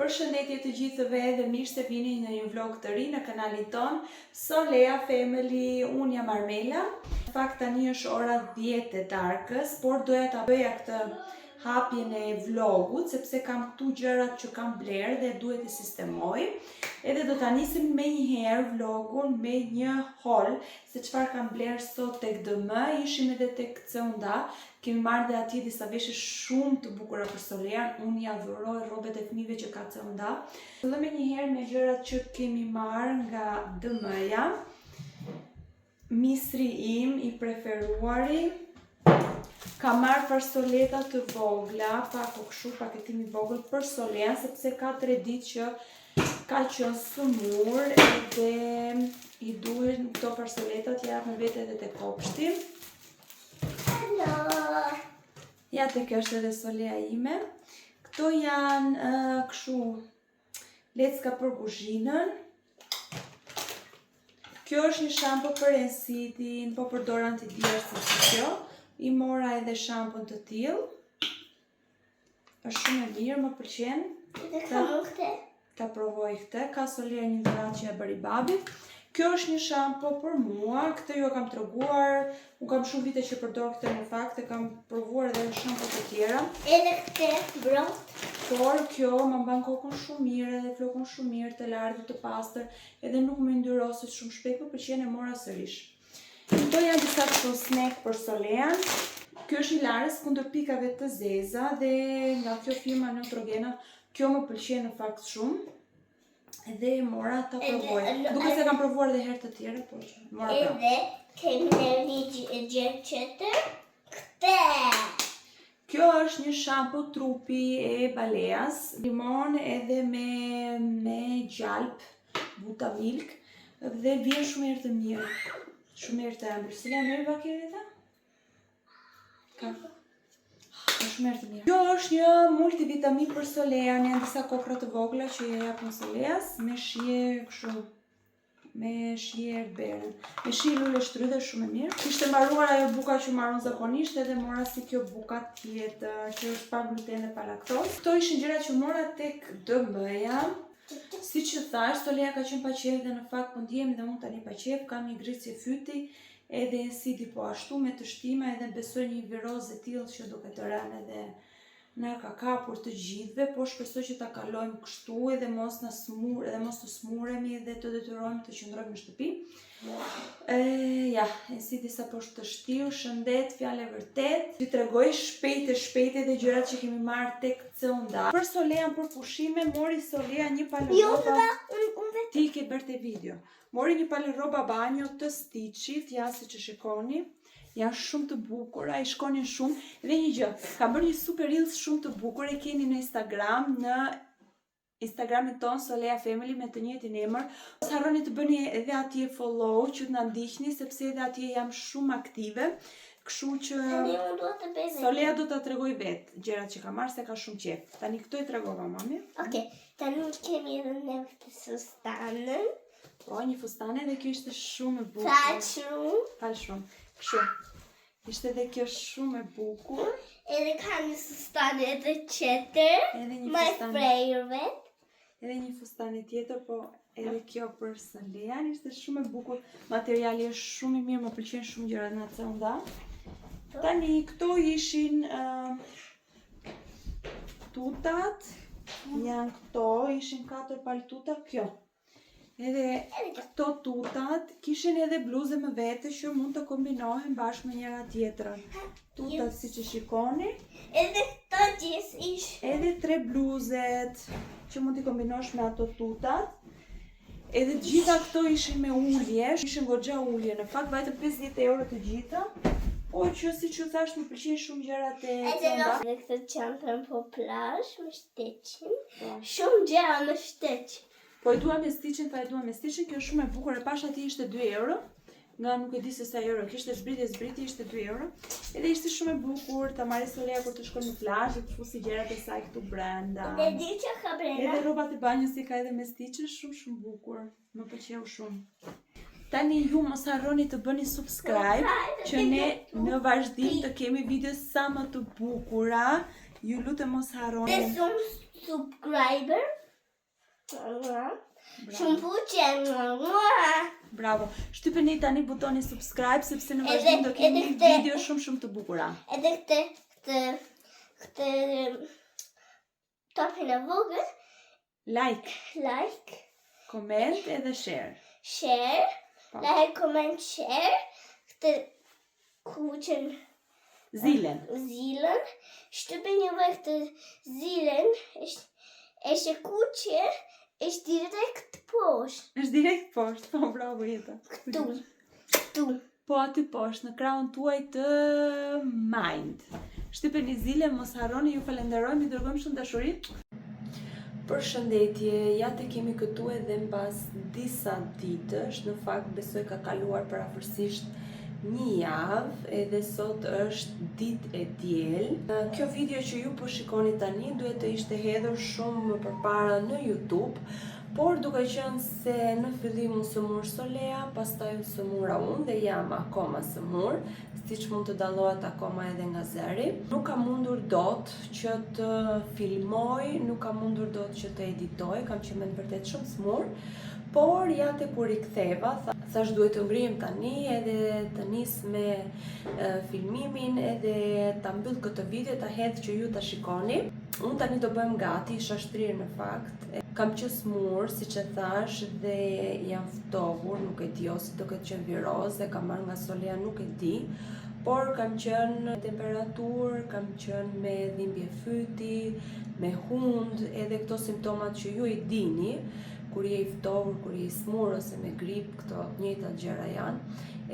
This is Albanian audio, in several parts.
Përshëndetje të gjithëve dhe mirë se vini në një vlog të ri në kanalin ton Solea Family. Unë jam Armela. Në fakt tani është ora 10 e darkës, por doja ta bëja këtë hapjen e vlogut sepse kam këtu gjërat që kam bler dhe duhet të sistemoj. Edhe do ta nisim me një herë vlogun me një haul se çfarë kam bler sot tek DM. Ishim edhe tek C&A. Kemi marrë dhe atje disa veshje shumë të bukura për Solean. Unë ja adhuroj rrobet e fëmijëve që ka C&A. Fillojmë një herë me gjërat që kemi marrë nga DM-ja. Misri im i preferuari. Kam marrë farsoleta të vogla, pak o kështu paketim i vogël për Solean, sepse ka 3 ditë që ka qenë sëmur edhe i duhen këto farsoletat ja me vete edhe te kopshti. Ja, të kjo është edhe Solea ime. Këto janë kështu lecka për kuzhinën. Kjo është një shampo për ensitin, po përdor antidjerës si kjo. I mora edhe shampon të tillë. Është shumë e mirë, më pëlqen. Ta provoj këtë. Ka Solea një dhuratë që e bëri babit. Kjo është një shampo për mua, këtë ju e kam treguar, unë kam shumë vite që përdor këtë në fakt, e kam provuar edhe shampo të tjera. Edhe këtë brot. Por kjo më mban kokën shumë mirë edhe flokën shumë mirë, të lartë, të pastër, edhe nuk më ndyroset shumë shpejt, më pëlqen e mora sërish. Këto janë disa këto snack për Solean. Kjo është i larës kundër pikave të zeza dhe nga kjo firma Neutrogena, kjo më pëlqen në fakt shumë. Edhe mora ta provoj. Duke se kam provuar edhe herë të tjera, por mora pra. Edhe kemi një gjë tjetër. Këtë! Kjo është një shampo trupi e Baleas, limon edhe me gjalp, buta milk, dhe vjen shumë herë të mirë. Shumë herë të ëmbël. Si mirë bakjerita? Ka. Shumë herë të mirë. Kjo është një multivitamin për Solean, janë disa kokra të vogla që i japin Soleas me shije kështu, me shije erberen. Me shije lule shtrydhe shumë e mirë. Kishte mbaruar ajo buka që marron zakonisht edhe mora si kjo buka tjetër që është pa gluten dhe pa laktozë. Këto ishin gjërat që mora tek DM-ja. Siç e thash, Solea ka qenë pa qejf dhe në fakt po ndihem dhe unë tani pa qejf, kam një gritje fyti. Edhe ensiti po ashtu me të shtima edhe besoj një virozë e tillë që duke të rënë edhe na ka kapur të gjithëve, po shpresoj që ta kalojmë kështu edhe mos na smur, edhe mos të smuremi dhe të detyrohemi të qëndrojmë në shtëpi. Ja, ensiti sa po të shtiu, shëndet, fjalë e vërtet. Ju tregoj shpejt edhe gjërat që kemi marrë tek C&A. Për Solean për pushime mori Solea një palë rroba. Ti ke bërë te video. Mori një palë rroba banjo të Stitchit, ja siç e shikoni. Janë shumë të bukura, i shkonin shumë. Dhe një gjë, kam bërë një super reels shumë të bukur, e keni në Instagram, në Instagramin ton Solea Family me të njëjtin emër. Mos harroni të bëni edhe atje follow që të na ndiqni sepse edhe atje jam shumë aktive. Kështu që Solea do ta tregoj vetë gjërat që ka marrë se ka shumë qejf. Tani këto i tregova mami. Okej, tani kemi edhe një fustanën. Po, një fustane dhe kjo ishte shumë e bukur. Fal shumë. Kështu. Ishte edhe kjo shumë e bukur. Edhe ka një fustane edhe tjetër. My favorite. Edhe një fustane tjetër, po edhe kjo për Solean ishte shumë e bukur. Materiali është shumë i mirë, më pëlqen shumë gjërat nga C&A. Tani këto ishin tutat. Janë këto, ishin 4 palë tuta kjo. Edhe këto tutat kishin edhe bluze më vete që mund të kombinohen bashkë me njëra tjetrën. Tutat siç e shikoni. Edhe këto gjithë ishin. Edhe 3 bluzet që mund t'i kombinosh me ato tutat. Edhe gjitha këto ishin me ulje, ishin goxha ulje. Në fakt vetëm 50 euro të gjitha. Po që siç u thash më pëlqejnë shumë gjërat e C&A. Edhe këtë çantën po plazh me Stitchin. Shumë gjëra me Stitch. Po e dua me Stitchin, pa e dua me Stitchin, kjo është shumë e bukur, e pash ati ishte 2 euro, nga nuk e di se sa euro, kishte zbriti ishte 2 euro, edhe ishte shumë e bukur, ta marrë Solea kur të shkon në plazh, dhe të fusi gjërat e saj këtu brenda. Edhe di që ka brenda. Edhe rrobat e banjës i ka edhe me Stitchin, shumë bukur, më pëlqeu shumë. Tani ju mos harroni të bëni subscribe, që ne në vazhdim të kemi video sa më të bukura, ju lutem mos harroni. Dhe shumë subscriber. Shumë buqe. Bravo. Shtypeni tani butoni subscribe sepse në vazhdim do kemi video shumë të bukura. Edhe këtë topin e vogël. Like, koment edhe share. Like, comment, share. Këtë kuqen Zilen. Shtypeni juve këtë zilen. Është kuqe. Është direkt poshtë. Është direkt poshtë, po bravo Jeta. Këtu. Po aty poshtë, në krahun tuaj të mind. Shtypeni zilen, mos harroni, ju falenderojmë, ju dërgojmë shumë dashuri. Përshëndetje, ja të kemi këtu edhe mbas disa ditësh, në fakt besoj ka kaluar parafërsisht një javë, edhe sot është ditë e diel. Kjo video që ju po shikoni tani duhet të ishte hedhur shumë më përpara në YouTube, por duke qenë se në fillim u sëmur Solea, pastaj u sëmura unë dhe jam akoma sëmur, siç mund të dallohet akoma edhe nga zëri. Nuk kam mundur dot që të filmoj, nuk kam mundur dot që të editoj, kam qenë me vërtet shumë smur, por ja te kur i ktheva, thash duhet të ngrihem tani edhe të nis me filmimin edhe ta mbyll këtë video, ta hedh që ju ta shikoni. Unë tani do bëhem gati, isha shtrirë në fakt. Kam qenë smur, siç e thash, dhe jam ftohur, nuk e di ose do këtë qenë viroze, kam marrë nga Solea, nuk e di. Por kam qenë temperaturë, kam qenë me dhimbje fyti, me hund, edhe këto simptomat që ju i dini, kur je i ftohur, kur je i smur ose me grip, këto njëjtat gjëra janë,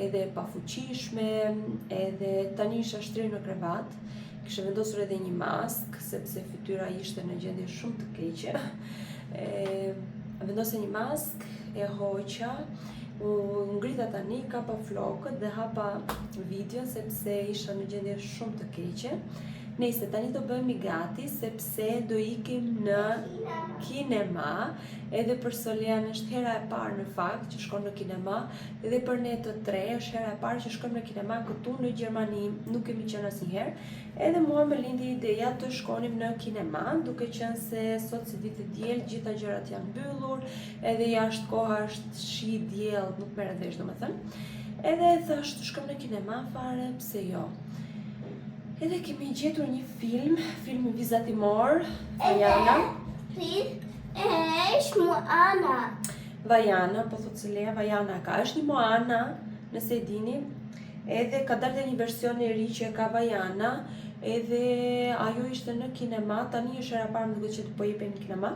edhe pa fuqishme, edhe tani isha shtrirë në krevat, kishe vendosur edhe një mask, sepse fytyra ishte në gjendje shumë të keqe. Vendose një mask, e hoqa, u ngrita tani, kapa flokët dhe hapa video sepse isha në gjendje shumë të keqe. Nëse tani do bëhemi gati sepse do ikim në kinema, edhe për Solean është hera e parë në fakt që shkon në kinema, edhe për ne të tre është hera e parë që shkojmë në kinema këtu në Gjermani, nuk kemi qenë asnjëherë. Edhe mua më lindi ideja të shkonim në kinema, duke qenë se sot si ditë e diel, gjitha gjërat janë mbyllur, edhe jashtë koha është shi diell, nuk merret vesh domethënë. Edhe thash të shkojmë në kinema fare, pse jo. Edhe kemi gjetur një film vizatimor, Vajana. Është Moana. Vajana, po thot se Lea, Vajana ka. Është një Moana, nëse e dini. Edhe ka dalë një version e ri që ka Vajana, edhe ajo ishte në kinema, tani është hera parë më duket që po jepem në kinema.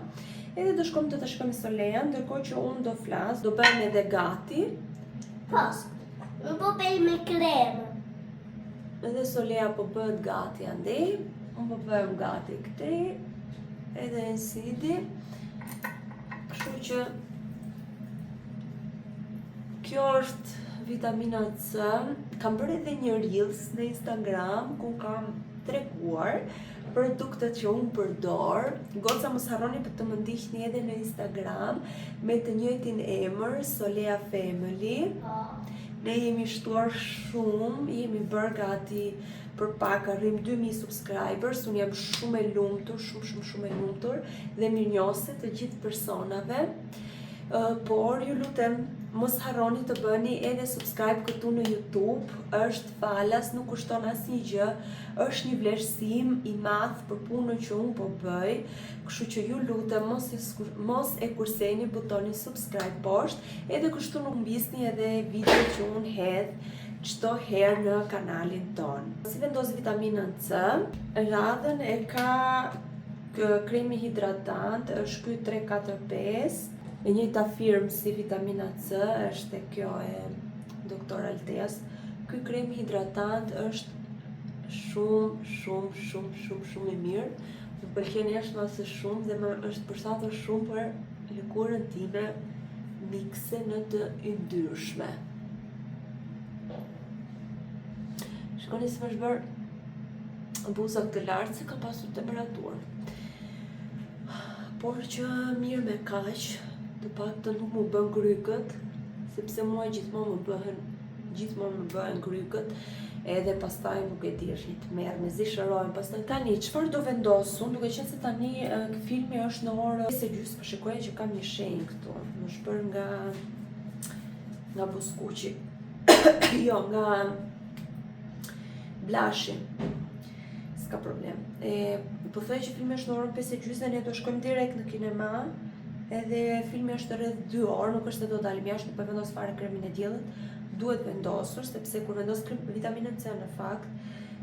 Edhe do shkojmë të ta shikojmë Solean, ndërkohë që unë do flas, do bëhem edhe gati. Po. Unë po bëj me kremë. Edhe Solea po bëhet gati andej, unë po bëhem gati këtej, edhe në sidi. Kështu që kjo është vitamina C. Kam bërë edhe një reels në Instagram ku kam treguar produktet që unë përdor. Goca mos harroni për të më ndiqni edhe në Instagram me të njëjtin emër, Solea Family. Ne jemi shtuar shumë, jemi bërë gati për pak, arrim 2000 subscribers, unë jam shumë e lumtur, shumë e lumtur dhe mirënjohëse të gjithë personave. Por ju lutem, mos harroni të bëni edhe subscribe këtu në YouTube, është falas, nuk kushton asnjë gjë, është një vlerësim i madh për punën që unë po bëj, kështu që ju lutem mos e kurseni butonin subscribe poshtë, edhe kështu nuk mbisni edhe video që unë hedh çdo herë në kanalin ton. Si vendos vitaminën C, radhën e ka kremi hidratant, është ky 345. E njëjta firmë si vitamina C është kjo e Dr. Alteas. Ky krem hidratant është shumë i mirë. Më pëlqen jashtëmase shumë dhe më është përshtatur shumë për lëkurën time mikse në të yndyrshme. Shikoni se më është bërë buza këtë lartë se ka pasur temperaturë. Por që mirë me kaq, të paktën nuk më bën krykët, sepse mua gjithmonë më bëhen krykët, edhe pastaj nuk e di, është një tmerr, mezi shërojmë, pastaj tani çfarë do vendos unë, duke qenë se tani filmi është në orë 5:30, po shikoj që kam një shenjë këtu, më shpër nga buskuqi. Jo, nga blashi. S'ka problem. Po thoj që filmi është në orën 5:30, ne do shkojmë direkt në kinema, edhe filmi është rreth 2 orë, nuk është se do dalim jashtë, nuk po vendos fare kremin e diellit. Duhet vendosur, sepse kur vendos vitaminën C në fakt,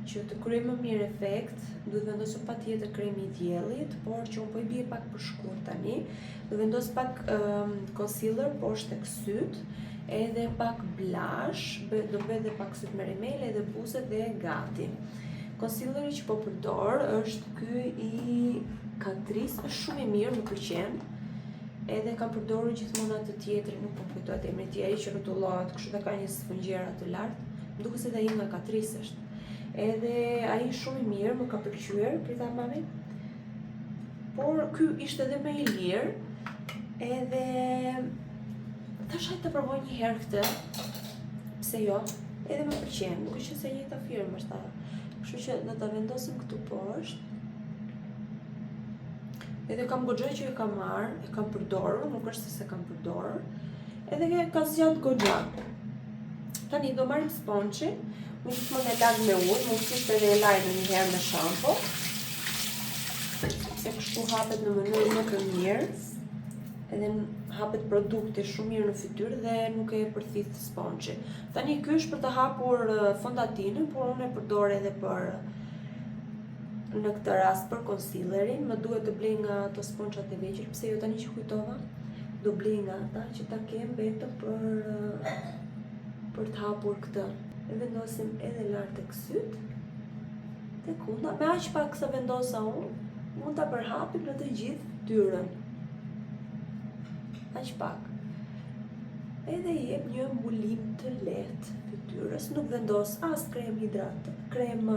që të kryej më mirë efekt, duhet vendosur patjetër kremi i diellit, por që unë po i bie pak për shkurt tani, do vendos pak concealer poshtë tek syt, edhe pak blush, do bëj edhe pak syt me rimel, edhe buzët dhe gati. Concealeri që po përdor është ky i Catrice, është shumë i mirë, më pëlqen. Edhe kam përdorur gjithmonë atë tjetrin, nuk po kujtohet emri i tij, ai që rrotullohet, kështu dhe ka një sfungjerë të lartë. Më duket se ai nga Catrice është. Edhe ai shumë i mirë, më ka pëlqyer, prita mami. Por ky ishte edhe më i lirë. Edhe tash hajde të provoj një herë këtë. Pse jo? Edhe më pëlqen, duke qenë se njëjta firmë është ajo. Kështu që do ta vendosim këtu poshtë. Edhe kam goxha që e kam marrë, e kam përdorur, nuk është se kam përdorur. Edhe ka zgjat goxha. Tani do marrim sponçin, unë gjithmonë e lag me ujë, mundësisht edhe e laj në një herë me shampo. Se kështu hapet në mënyrë më të mirë. Edhe hapet produkti shumë mirë në fytyrë dhe nuk e përthith sponçin. Tani ky është për të hapur fondatinën, por unë e përdor edhe për në këtë rast për concealerin, më duhet të blej nga ato sponçat e vegjël, pse jo tani që kujtova, do blej nga ata që ta kem vetëm për të hapur këtë. E vendosim edhe lart tek syt, tek unda, me aq pak sa vendosa unë, mund ta përhapim në të gjithë fytyrën. Aq pak. Edhe i jep një mbulim të lehtë fytyrës, nuk vendos as krem hidratë, krem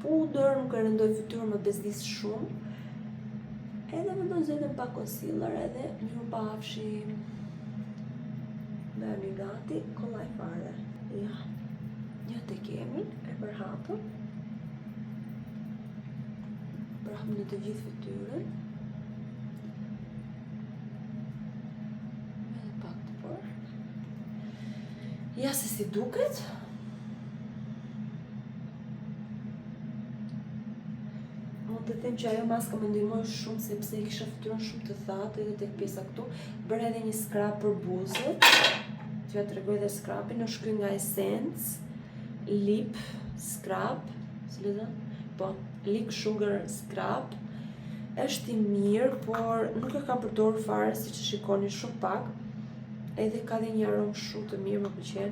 pudër, nuk e rendoj fytyrën më bezdis shumë. Edhe vendos edhe pak concealer edhe një pafshim. Bëni gati, kollaj fare. Ja, një të kemi, e përhapëm. Përhapëm në të gjithë fytyrën. Edhe pak të për. Ja se si duket. Mund të them që ajo maska më ndihmoi shumë sepse i kisha fytyrën shumë të thatë edhe tek pjesa këtu. Bëra edhe një scrub për buzët. T'ja tregoj edhe scrubin, është ky nga Essence Lip Scrub, si le thënë? Po, Lip Sugar Scrub. Është i mirë, por nuk e kam përdorur fare, siç e shikoni, shumë pak. Edhe ka dhe një aromë shumë të mirë, më pëlqen.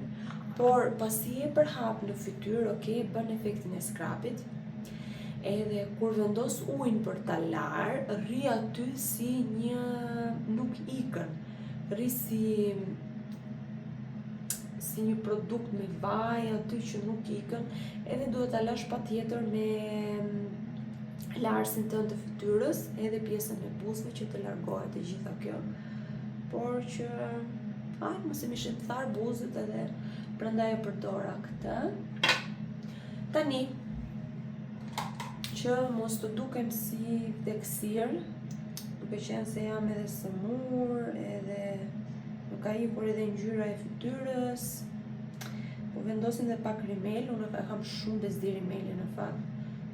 Por pasi e përhap në fytyrë, okay, bën efektin e scrubit. Edhe kur vendos ujin për ta larë, rri aty si një nuk ikën, rri si një produkt me vaj aty që nuk ikën, edhe duhet ta lash patjetër me larësin tënd të fytyrës, edhe pjesën e buzëve që të largohet e gjitha kjo. Por që mos e mishin të tharë buzët edhe prandaj e përdora këtë. Tani që mos të dukem si vdeksir, duke qenë se jam edhe sëmur, edhe nuk ka ikur edhe ngjyra e fytyrës. Po vendosim dhe pak rimel, unë e kam shumë bezdi rimeli në fakt.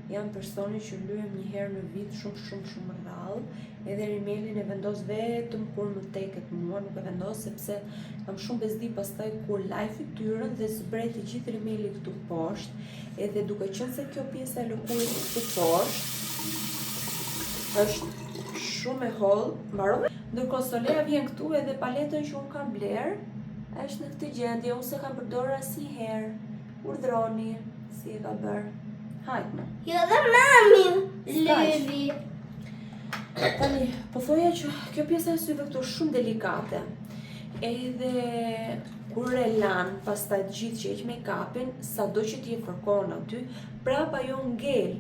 Jam personi që lyhem një herë në vit shumë rrallë, edhe rimelin e vendos vetëm kur më teket mua, nuk e vendos sepse kam shumë bezdi pastaj kur laj fytyrën dhe zbret të gjithë rimeli këtu poshtë, edhe duke qenë se kjo pjesa e lëkurit këtu poshtë është shumë e hollë, mbarove. Ndërkohë Solea vjen këtu edhe paletën që unë kam bler është në këtë gjendje, unë se kam përdorur asnjëherë. Urdhroni si e ka bërë. Hajde më. Jo dhe mami lyvi. Tani, po thoja që kjo pjesa e syve këtu është shumë delikate. Edhe kur e lan pastaj të gjithë që heq make-upin, sado që ti e fërkon aty, prapa jo ngel.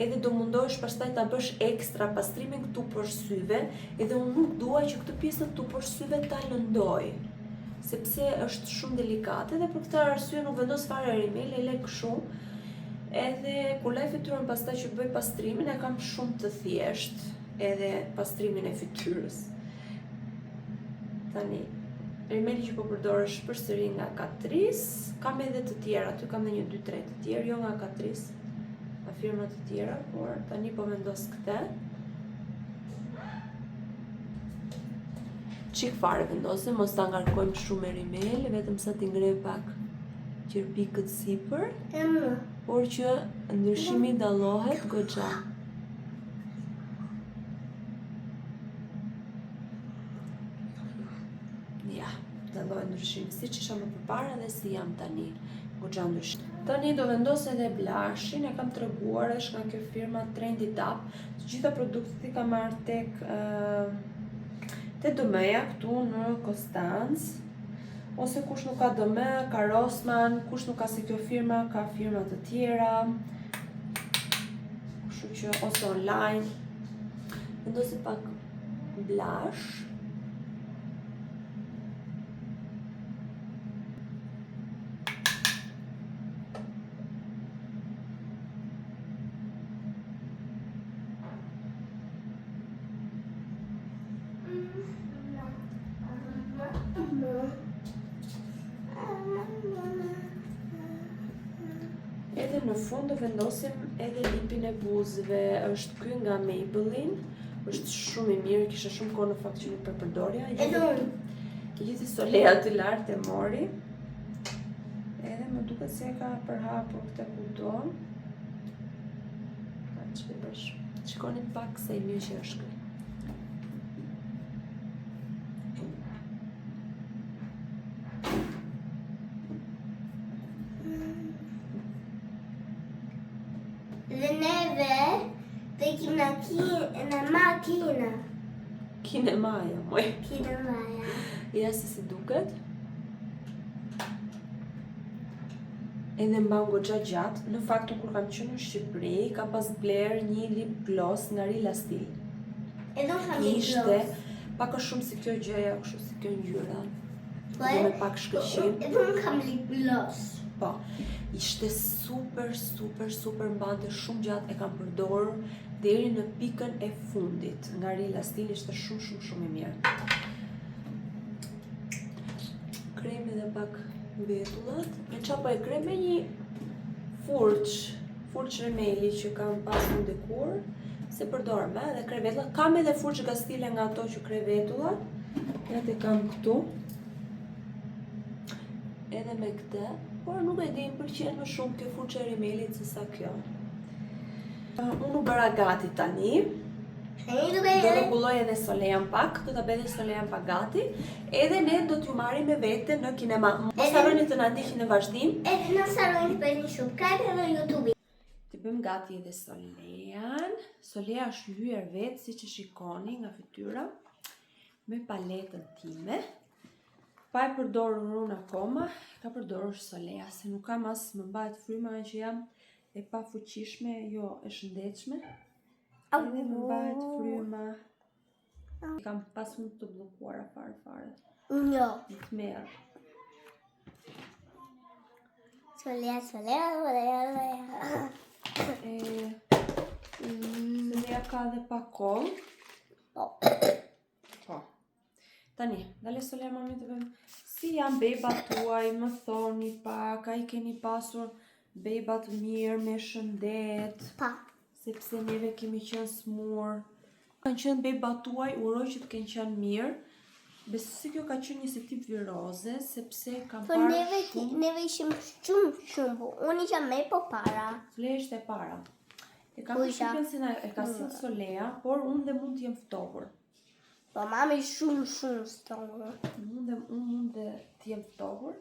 Edhe do mundohesh pastaj ta bësh ekstra pastrimin këtu për syve, edhe unë nuk dua që këtë pjesë këtu për syve ta lëndoj. sepse është shumë delikate dhe për këtë arsye nuk vendos fare rimel, e lek shumë. Edhe kur laj fytyrën pastaj që bëj pastrimin, e kam shumë të thjeshtë edhe pastrimin e fytyrës. Tani, rimeli që po përdor është përsëri nga Catrice, kam edhe të tjera, aty kam edhe 1-2-3 të tjerë, jo nga Catrice, nga firma të tjera, por tani po vendos këtë. Qik fare vendosim, mos ta ngarkojmë shumë me rimel, vetëm sa t'i ngrej pak qerpikët sipër, por që ndryshimi dallohet goxha. Ja, dallohet ndryshimi, siç isha më përpara dhe si jam tani, goxha ndryshim. Tani do vendos edhe blushin, e kam treguar, është nga kjo firma Trendy Tap. Të gjitha produktet i kam marrë te DM-ja këtu në Konstancë, ose kush nuk ka DM, ka Rossmann, kush nuk ka si kjo firma, ka firma të tjera, kështu që ose online. Vendosi pak blush. Edhe në fund do vendosim edhe lipin e buzëve, është ky nga Maybelline, është shumë i mirë, kisha shumë kohë në fakt që nuk e përdorja. Gjithi Solea të lartë e mori, edhe më duket se ka përhapur këtë kudo. Shikoni pak se i mirë që është ky. Dhe neve dhe kim në makina. Kinemaja, moj. Kinemaja. Ja si duket. Edhe mban goxha gjatë. Në fakt kur kam qenë në Shqipëri, kam pas bler një lip gloss nga Rila Stil. Edhe unë kam lip gloss. Pak është shumë si kjo gjëja, kështu si kjo ngjyra. Dhe me pak shkëlqim. Edhe unë kam lip gloss. Po, ishte super mbante shumë gjatë, e kam përdorur deri në pikën e fundit. Nga Rila Stil ishte shumë i mirë. Kremi dhe pak vetullat. Me qa po e krem me një furç rimeli që kam pas në dekur, se përdor me edhe kre vetullat. Kam edhe furç gastile nga ato që kre vetullat. Ja te kam këtu. Edhe me këtë, por nuk e di më pëlqen më shumë kjo furçe e rimelit se sa kjo. Unë u bëra gati tani. Do rregulloj edhe Solean pak, do ta bëj edhe Solean pak gati. Edhe ne do t'ju marrim me vete në kinema. Mos harroni të na ndiqni në vazhdim. Edhe mos harroni të bëni subscribe edhe në YouTube. Të bëjmë gati edhe Solean. Solea është hyer vetë, siç e shikoni nga fytyra, me paletën time. Pa e përdorur unë akoma, ka përdorur Solea, se nuk kam as më mbajt fryma që jam e pa fuqishme, jo e shëndetshme. Edhe më mbajt fryma. Kam pas mund të bllokuara fare. Jo. Të merr. Solea. Solea ka dhe pak kohë. Po. Tani, dale Solea mami të bëjmë. Si janë bebat tuaj, më thoni pak, a i keni pasur bebat mirë, me shëndet? Pa. Sepse neve kemi qenë smur. Kanë qenë bebat tuaj, uroj që të kenë qenë mirë. Besoj se kjo ka qenë një tip viroze, sepse kam parë shumë. Po neve ishim shumë. Unë isha me po para. Solea ishte para. E kam shikën se e ka sill Solea, por unë dhe mund t'jem ftohur. Po mami shumë ftohur. Unë mund dhe t'jem ftohur,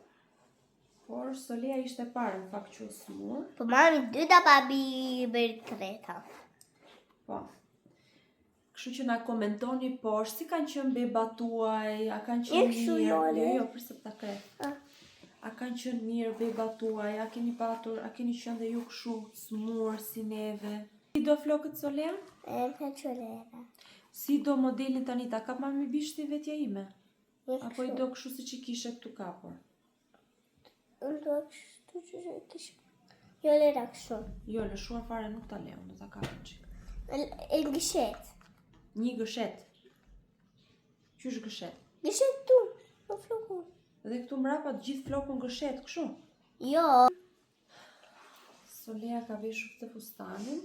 por Solea ishte parë në fakt që smur. Po mami dyta babi bëri treta. Po. Kështu që na komentoni poshtë, si kanë qenë bebat tuaj, a kanë qenë mirë? Jo, përse ta kre. A kanë qenë mirë bebat tuaj, a keni qenë dhe ju kështu smur si neve? Si do flokët Solea? E ka Solea. Si do modelin tani, ta kap mami bishti vetja ime? Apo i do kështu si që kishe këtu kapur? Unë do kështu që kishe. Jo lera kështu. Jo, lëshuar fare nuk ta leo, do ta kapim qik. E gëshet. Një gëshet. Qysh gëshet? Gëshet tu, në flokun. Dhe këtu mrapa të gjithë flokun gëshet, kështu? Jo. Solea ka veshur këtë fustanin.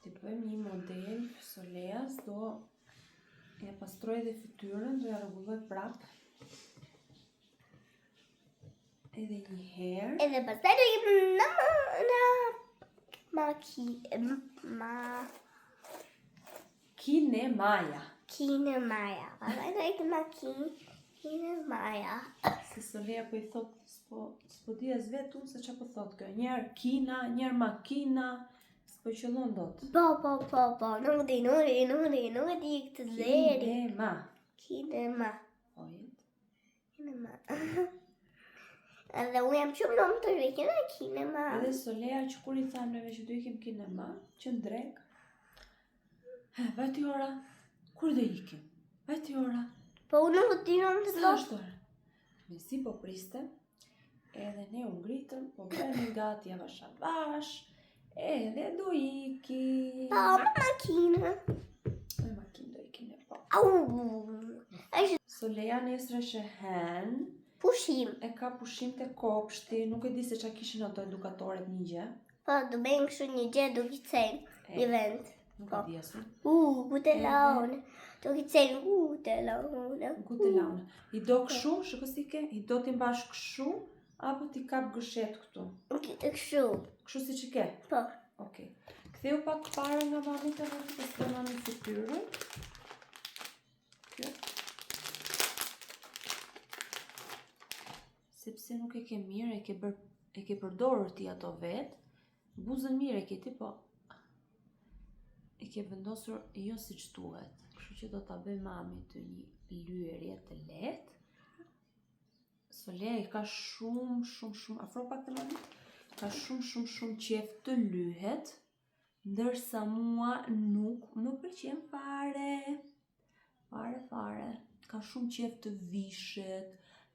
Ti bëjmë një model Soleas, do ja pastroj dhe fytyrën, do ja rregulloj prap. Edhe një herë. Edhe pastaj do jep në Kine Maja. Kine Maja. Pastaj do jep në Kine Maja. Se Solea po i thot, s'po di as vetë unë se që po thot kjo. Njerë kina, njerë makina, s'po qëllon dot. Po, nuk di këtë zeri. Kinema. Kinema. Edhe unë jam shumë nëmë të rikina kinema. Edhe Solea që kur i thamë neve që du ikim kinema, që në drek, vajti ora, kur do ikim? Vajti ora. Po unë nuk di nëmë të Sa është ora? Me si po priste, edhe ne u ngritëm, po bëjmë gati avash avash, edhe do ikim. Po, me makinë. Me makinë do ikim ne po. Au! Solea nesër është hen, Pushim. e ka pushim të kopshti, nuk e di se qa kishin ato edukatorët një gjë. Po, do bëjmë kështu një gjë do kicejmë një vend. Nuk e di asun. Gute laune. Do kicejmë gute laune. Gute laune. I do këshu, shëkësike, i do t'i mbash këshu, apo t'i kap gëshet këtu? Kështu. Këshu si që ke? Po. Okej. Ktheu pak para nga mami të rrëtë të së mami fytyrën. Kjo. Sepse nuk e ke mirë, e ke përdorur ti ato vetë, buzën mirë e ke ti, po e ke vendosur jo si që duhet. Kështu që do t'a bëj mami të një lyerje të lehtë. Solea i ka shumë, afro pak të mami, ka shumë qef të lyhet, ndërsa mua nuk më pëlqen fare. Ka shumë qef të vishet,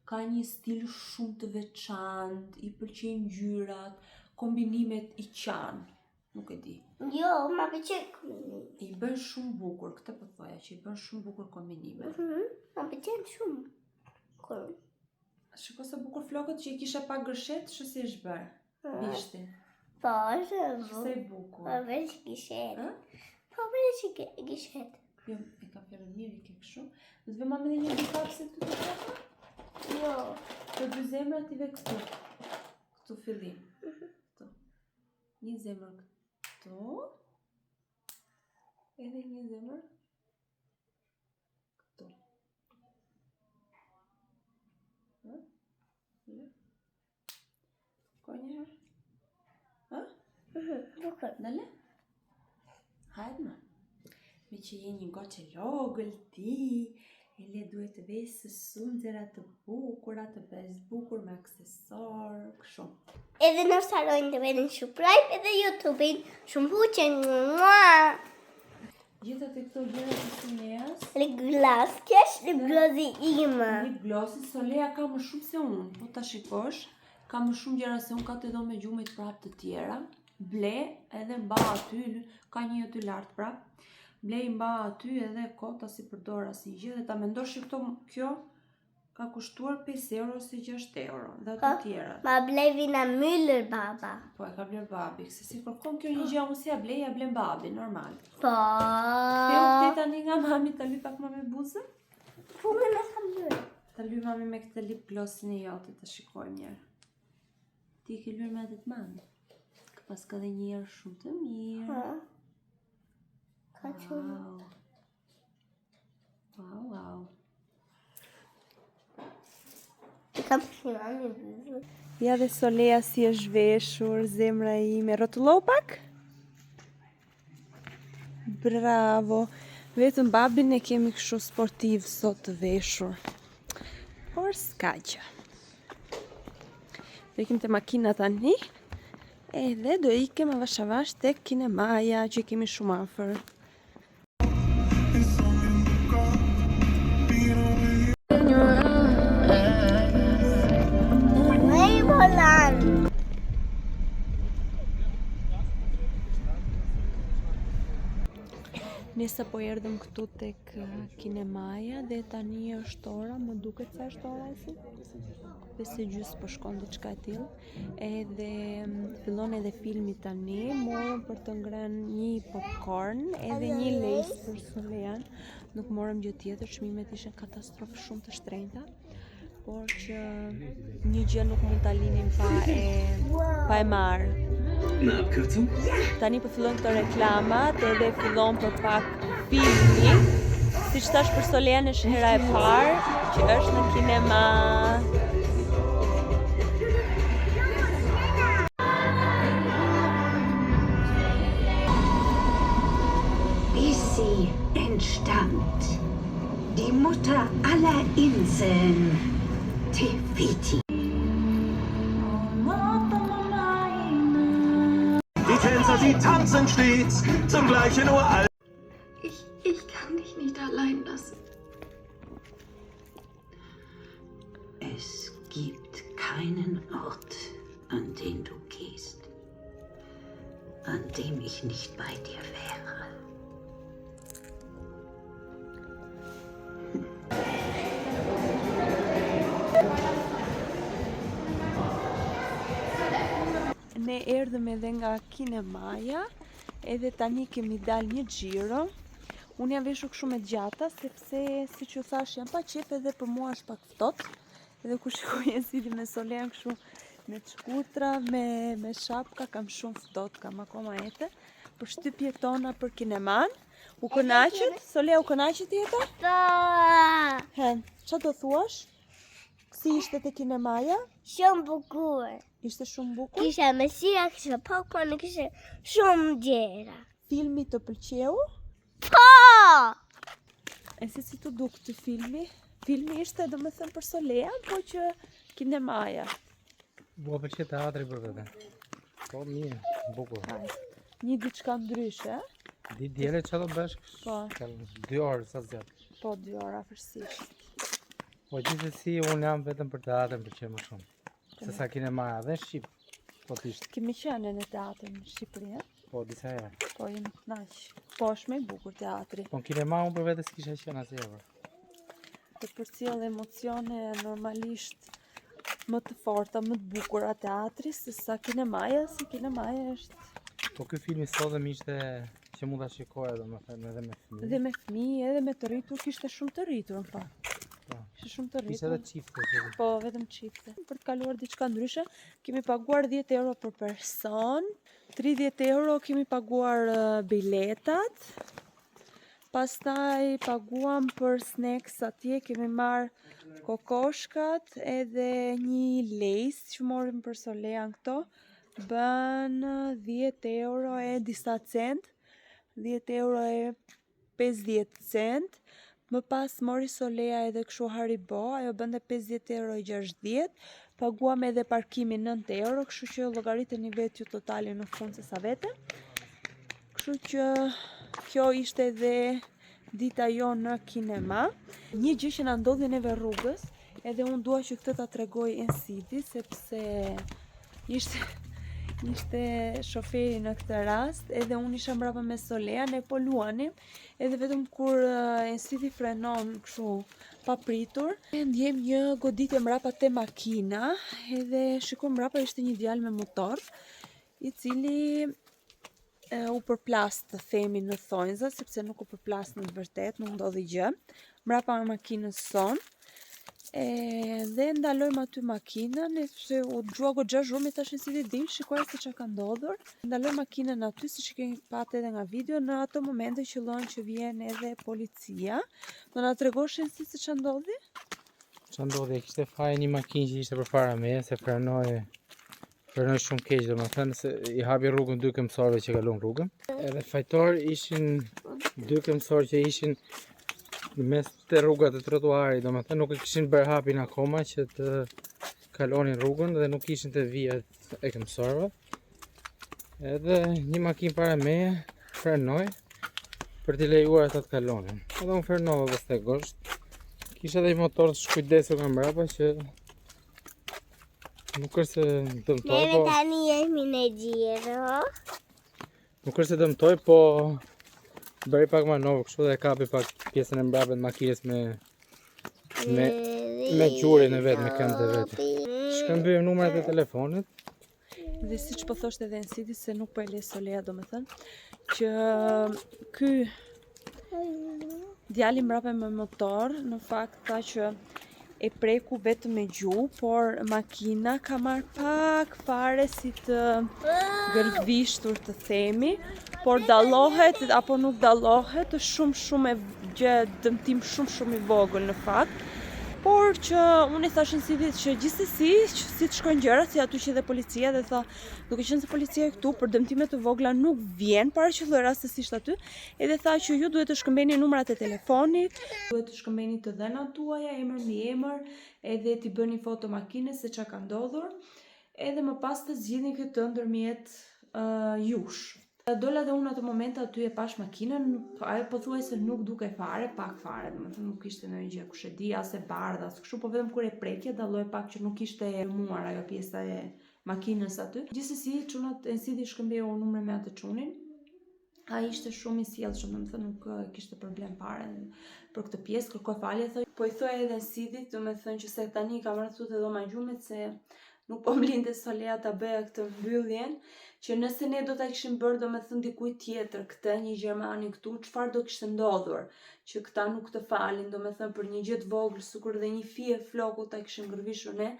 ka një stil shumë të veçantë, i pëlqen ngjyrat, kombinimet i qanë, nuk e di. Jo, ma pëlqen kombinime. I bën shumë bukur, këtë po thoja që i bën shumë bukur kombinime. Ma pëlqen shumë. Shiko se bukur flokët që i kisha pak gërshet, shë si është bërë, vishti. Po, është bukur. Se bukur. Po, vërë që gishet. Po, gishet. Jo, e ka fjerën mirë i ke këshu. Dhe të vëma me dhe një bukapse këtu të këtu? Jo. Të dy zemrat i ve këtu. Këtu fillim. Këtu. Një zemër këtu. Edhe një zemër këtu. Ko një herë? Bukur. Dale? Hajtë ma. Me që je një goqe logël ti, e le duhet të vesh së sundzera të bukura, të vesh bukur me aksesor, kështu. Edhe në sarojnë të vedin Subscribe edhe YouTube-in shumë buqen. Gjithë të këto gjëra të Soleas. Lip gloss, kesh lip glossi ima. Lip glossi, Solea ka më shumë se unë, po ta shikosh, ka më shumë gjëra se unë, ka të do me gjumit prap të tjera. Ble edhe mba aty, ka një aty lartë prap. Ble i mba aty edhe kota si përdor asnjë gjë dhe ta mendosh që kjo ka kushtuar 5 euro ose 6 euro dhe ato tjera. Ma blevi na myllër baba. Po e ka bler babi, se si kërkon kjo një gjë unë si ja blej, ja blen babi, normal. Po. Kjo këte tani nga mami, ta lyj pak mami buzën? Po me në kam lërë. Ta lyj mami me këtë lip glossin e jote, të shikojmë njerë. Ti ke lyrë me edhe të mami. Pas ka dhe njerë shumë të mirë. Ka shumë. Wow. Kam si mami buzën. Ja dhe Solea si është veshur, zemra ime. Rotullohu pak? Bravo. Vetëm babin e kemi kështu sportiv sot të veshur. Por s'ka gjë. Do ikim te makina tani. Edhe do ikem avash avash tek kinemaja që kemi shumë afër. Nisa po erdhëm këtu tek kinemaja dhe tani është ora, më duket sa është ora si? 5:30 po shkon diçka e tillë. Edhe fillon edhe filmi tani, morëm për të ngrënë një popcorn edhe një lejs për Solean. Nuk morëm gjë tjetër, çmimet ishin katastrofë shumë të shtrenjta. Por që një gjë nuk mund ta linim pa e marrë. Eine Abkürzung? Tani po fillojnë këto reklamat edhe fillon për pak filmi. Siç thash për Solean është hera e parë që është në kinema. Sie entstand die Mutter aller Inseln, Te-Fiti. Die Tänzer, die tanzen stets zum gleichen Uhr. Ich kann dich nicht allein lassen. Es gibt keinen Ort, an den du gehst, an dem ich nicht bei dir wäre. Ne erdhëm edhe nga kinemaja, edhe tani kemi dalë një xhiro. Unë jam veshur kështu me gjata, sepse siç ju thash jam pa qef edhe për mua është pak ftohtë. Edhe kur shikoj Ensidi me Solean kështu me shkurtra, me shapka, kam shumë ftohtë, kam akoma ete. Përshtypjet tona për kineman. U kënaqët? Solea, u kënaqët jeta? Po. Hen, çfarë do thuash? Si ishte te kinemaja? Shumë bukur. Ishte shumë bukur? Kisha mesira, kisha popcorn, kisha shumë gjëra. Filmi të pëlqeu? Po! E si të duk të filmi? Filmi ishte domethënë për Solean, po që kinemaja. Mua pëlqej teatri për vete. Po mirë, bukur. Një diçka ndryshe, Di djele që do bësh? Po. 2 orë sa zgjat. po 2 orë afërsisht. Po gjithsesi unë jam vetëm për teatrin pëlqej më shumë. Se sa kinemaja dhe shqip. Po t'ishtë. Kemi qenë në teatrin në Shqipëri, e? Po disa herë. Po jemi kënaq. Po është më i bukur teatri. Po në kinema unë për vete s'kisha qenë asnjëherë. Të përcjell emocione normalisht më të forta, më të bukura teatri se sa kinemaja, si kinemaja është. Po ky film i sotëm ishte që mund ta shikoja domethënë edhe me fëmijë. Dhe me fëmijë, edhe me të rritur, kishte shumë të rritur në fakt. Po. Ishte shumë të Ishte rritur. edhe çifte. Po, vetëm çifte. Për të kaluar diçka ndryshe, kemi paguar 10 euro për person, 30 euro kemi paguar biletat, pastaj paguam për snacks atje, kemi marr kokoshkat edhe një lejs që morim për Solean këto, bën 10 euro e disa cent, 10 euro e 50 cent, më pas mori Solea edhe kështu Haribo, ajo bënte 50 euro e 60, paguam edhe parkimin 9 euro, kështu që llogariteni vetë ju totalin në fund se sa vete. Kështu që kjo ishte edhe dita jo në kinema. Një gjë që na ndodhi neve rrugës, edhe unë dua që këtë ta tregoj Ensidi, sepse ishte shoferi në këtë rast, edhe unë isha mbrapa me Solean, ne po luanim, edhe vetëm kur Ensidi frenon kështu papritur, ndjem një goditje mbrapa te makina, edhe shikoj mbrapa ishte një djalë me motor, i cili u përplas të themi në thonjza, sepse nuk u përplas në të vërtet, nuk ndodhi gjë, mbrapa makinës son. Dhe ndalojmë aty makinën, se u dëgjua goxha zhurmë, tash Ensidi dil, shikoj se çka ka ndodhur. Ndalojmë makinën aty, siç e keni patë edhe nga video, në ato momente qëllon që vjen edhe policia. Do na tregosh Ensidi se ç'a ndodhi? Ç'a ndodhi? Kishte faj një makinë që ishte përpara meje, se frenoi shumë keq, domethënë se i hapi rrugën dy këmbësorëve që kalon rrugën. Edhe fajtor ishin dy këmbësorë që ishin në mes të rrugat të trotuarit, domethënë nuk e kishin bërë hapin akoma që të kalonin rrugën dhe nuk ishin të vijat e këmbësorëve. Edhe një makinë para meje frenoi për t'i lejuar ata të kalonin. Edhe unë frenova pastaj gosht. Kisha edhe një motor të shkujdesur nga mbrapa që nuk është se dëmtoj, Neve tani jemi në xhiro. nuk është se dëmtoj, po Bëri pak manovër kështu dhe kapi pak pjesën e mbrapet të makinës me gjurin e vet, me këmbët e vet. Shkëmbym numrat e telefonit. Dhe siç po thoshte edhe Ensidi se nuk po e le Solea, domethënë që ky djali mbrapa me motor në fakt tha që e preku vetëm me gjuhë, por makina ka marrë pak fare si të gëlvishtur të themi, por dallohet apo nuk dallohet, është shumë e dëmtim shumë i vogël në fakt. Por që unë i thash Ensidit që gjithsesi si të shkojnë gjërat, si aty që dhe policia dhe tha, duke qenë se policia këtu për dëmtime të vogla nuk vjen paraqyllur rastësisht aty, edhe tha që ju duhet të shkëmbeni numrat e telefonit, duhet të shkëmbeni të dhënat tuaja, emër mbi emër, edhe t'i bëni foto makinës se çka ka ndodhur, edhe më pas të zgjidhni këtë ndërmjet jush. Dola dhe unë atë moment aty e pash makinën, ajo pothuajse nuk duke fare, pak fare, domethënë nuk ishte ndonjë gjë, kush e di, as e bardhë as kështu, po vetëm kur e prekje dalloi pak që nuk ishte muar ajo pjesa e makinës aty. Gjithsesi, çunat Ensidi shkëmbeu numrin me atë çunin. Ai ishte shumë i sjellshëm, domethënë nuk kishte problem fare për këtë pjesë, kërkoi falje, thoi. Po i thoi edhe Ensidit, domethënë që se tani kam rrethuar edhe dhoma gjumit se nuk po mlinte Solea ta bëja këtë mbylljen, që nëse ne do ta kishim bërë domethënë dikujt tjetër këtë, një gjermani këtu, çfarë do kishte ndodhur? Që këta nuk të falin, domethënë për një gjë të vogël, sikur dhe një fije floku ta kishim gërvishur ne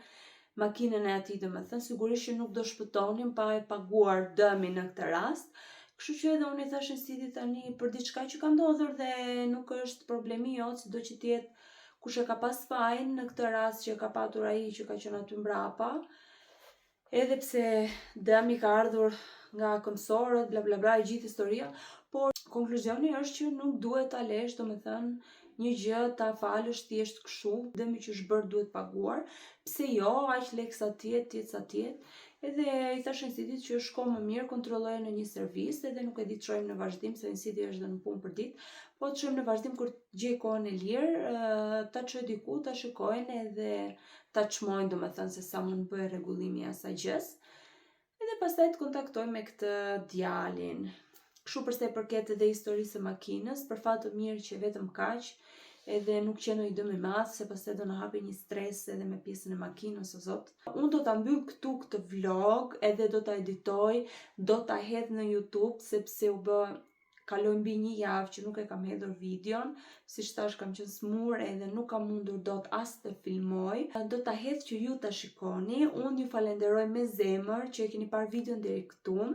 makinën e atij, domethënë sigurisht që nuk do shpëtonim pa e paguar dëmin në këtë rast. Kështu që edhe unë i thash Ensidit tani për diçka që ka ndodhur dhe nuk është problemi jot, sido që të jetë kush e ka pas fajin në këtë rast që ka patur ai që ka qenë aty mbrapa, edhe pse dëmi ka ardhur nga këmsorët, bla bla bla, e gjithë historia, por konkluzioni është që nuk duhet ta lesh, domethënë, një gjë ta falësh thjesht kështu, dëmi që është bërë duhet paguar, pse jo, aq lek sa tjetë sa tjetë. Edhe i thash Ensidit që shko më mirë, kontrolloje në një servis, edhe nuk e di të shojmë në vazhdim, se Ensidi është dhe në punë për ditë, po të shojmë në vazhdim kur gjej kohën e lirë, ta çoj diku, ta shikojnë edhe ta çmojnë, domethënë se sa mund bëj rregullimi i asaj gjës. Edhe pastaj të kontaktoj me këtë djalin. Kështu për sa i përket edhe historisë së makinës, për fat të mirë që vetëm kaq, edhe nuk qenë ndonjë dëm i madh, se pastaj do na hapi një stres edhe me pjesën e makinës, o zot. Unë do ta mbyll këtu këtë vlog, edhe do ta editoj, do ta hedh në YouTube, sepse u bë kaloi mbi një javë që nuk e kam hedhur videon, siç thash kam qenë smur edhe nuk kam mundur dot as të filmoj. Do ta hedh që ju ta shikoni. Unë ju falenderoj me zemër që e keni parë videon deri këtu.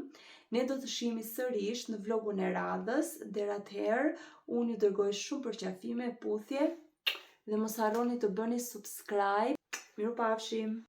Ne do të shihemi sërish në vlogun e radhës. Deri atëherë, unë ju dërgoj shumë përqafime, puthje dhe mos harroni të bëni subscribe. Mirupafshim.